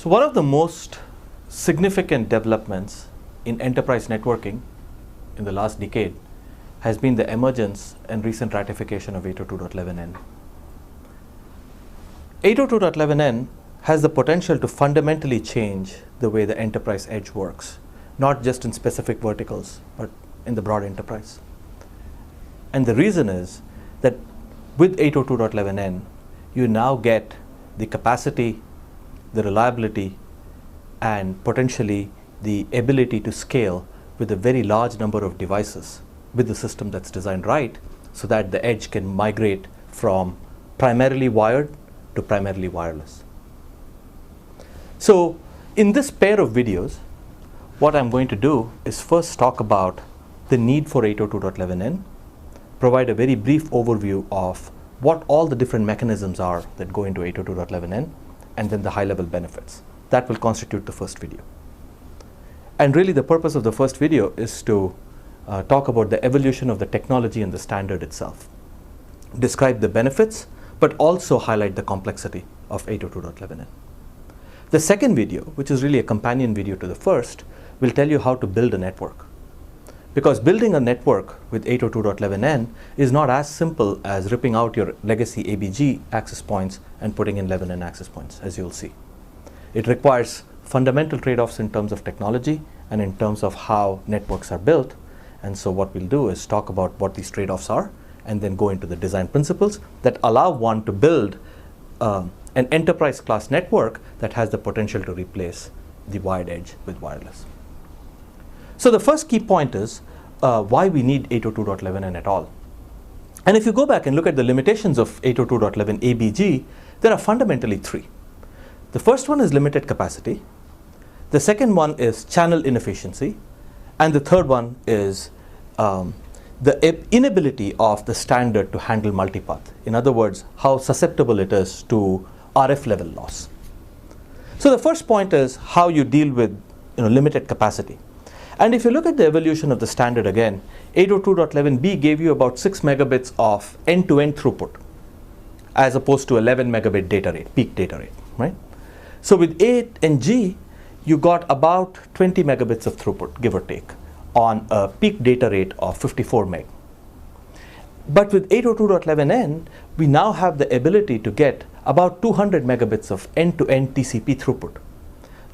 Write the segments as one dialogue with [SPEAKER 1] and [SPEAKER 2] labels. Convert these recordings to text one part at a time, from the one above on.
[SPEAKER 1] So one of the most significant developments in enterprise networking in the last decade has been the emergence and recent ratification of 802.11n. 802.11n has the potential to fundamentally change the way the enterprise edge works, not just in specific verticals, but in the broad enterprise. And the reason is that with 802.11n, you now get the capacity, the reliability, and potentially the ability to scale with a very large number of devices with the system that's designed right, so that the edge can migrate from primarily wired to primarily wireless. So in this pair of videos, what I'm going to do is first talk about the need for 802.11n, provide a very brief overview of what all the different mechanisms are that go into 802.11n, and then the high-level benefits. That will constitute the first video. And really the purpose of the first video is to talk about the evolution of the technology and the standard itself, describe the benefits, but also highlight the complexity of 802.11n. The second video, which is really a companion video to the first, will tell you how to build a network. Because building a network with 802.11n is not as simple as ripping out your legacy ABG access points and putting in 11n access points, as you'll see. It requires fundamental trade-offs in terms of technology and in terms of how networks are built. And so what we'll do is talk about what these trade-offs are and then go into the design principles that allow one to build an enterprise class network that has the potential to replace the wired edge with wireless. So the first key point is why we need 802.11n at all. And if you go back and look at the limitations of 802.11 ABG, there are fundamentally three. The first one is limited capacity. The second one is channel inefficiency. And the third one is the inability of the standard to handle multipath. In other words, how susceptible it is to RF level loss. So the first point is how you deal with limited capacity. And if you look at the evolution of the standard again, 802.11b gave you about 6 megabits of end-to-end throughput, as opposed to 11 megabit data rate, peak data rate, right? So with 8 and G, you got about 20 megabits of throughput, give or take, on a peak data rate of 54 meg. But with 802.11n, we now have the ability to get about 200 megabits of end-to-end TCP throughput.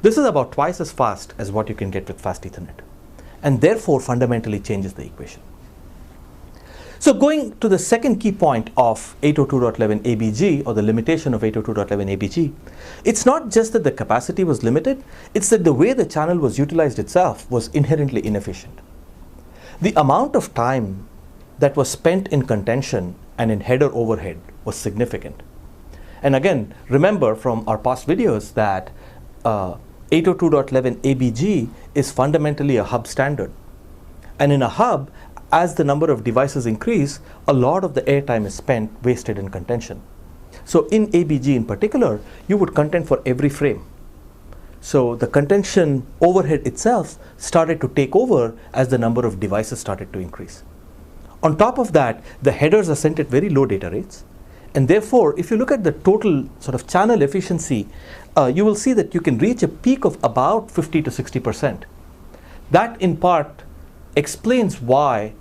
[SPEAKER 1] This is about twice as fast as what you can get with fast Ethernet, and therefore fundamentally changes the equation. So going to the second key point of 802.11 ABG, or the limitation of 802.11 ABG, it's not just that the capacity was limited, it's that the way the channel was utilized itself was inherently inefficient. The amount of time that was spent in contention and in header overhead was significant. And again, remember from our past videos that 802.11 ABG is fundamentally a hub standard. And in a hub, as the number of devices increase, a lot of the airtime is spent wasted in contention. So in ABG in particular, you would contend for every frame. So the contention overhead itself started to take over as the number of devices started to increase. On top of that, the headers are sent at very low data rates. And therefore, if you look at the total sort of channel efficiency, you will see that you can reach a peak of about 50 to 60%. That in part explains why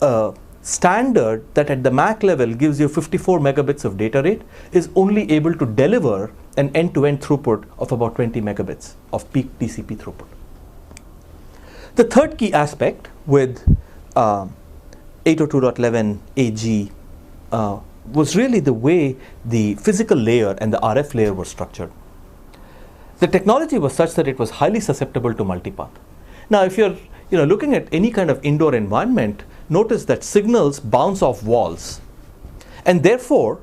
[SPEAKER 1] a standard that at the MAC level gives you 54 megabits of data rate is only able to deliver an end-to-end throughput of about 20 megabits of peak TCP throughput. The third key aspect with 802.11 AG was really the way the physical layer and the RF layer were structured. The technology was such that it was highly susceptible to multipath. Now, if you're looking at any kind of indoor environment, notice that signals bounce off walls. And therefore,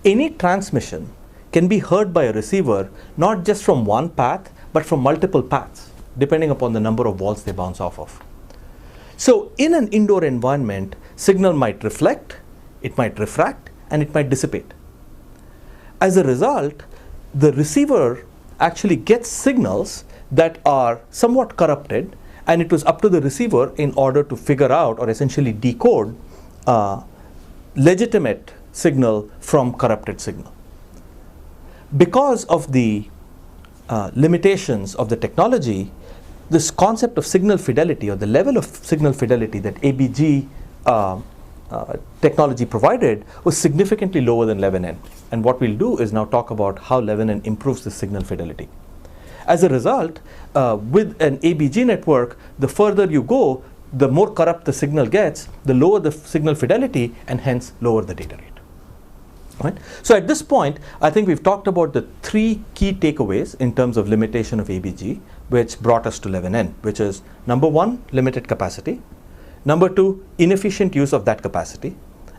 [SPEAKER 1] any transmission can be heard by a receiver not just from one path, but from multiple paths, depending upon the number of walls they bounce off of. So in an indoor environment, signal might reflect, it might refract, and it might dissipate. As a result, the receiver actually gets signals that are somewhat corrupted, and it was up to the receiver in order to figure out or essentially decode legitimate signal from corrupted signal. Because of the limitations of the technology, this concept of signal fidelity, or the level of signal fidelity that ABG technology provided, was significantly lower than 11N. And what we'll do is now talk about how 11N improves the signal fidelity. As a result, with an ABG network, the further you go, the more corrupt the signal gets, the lower the signal fidelity, and hence lower the data rate. Right? So at this point, I think we've talked about the three key takeaways in terms of limitation of ABG, which brought us to 11N, which is number one, limited capacity, number two, inefficient use of that capacity,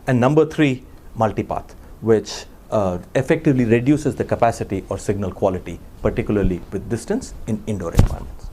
[SPEAKER 1] and number three, multipath, which effectively reduces the capacity or signal quality, particularly with distance in indoor environments.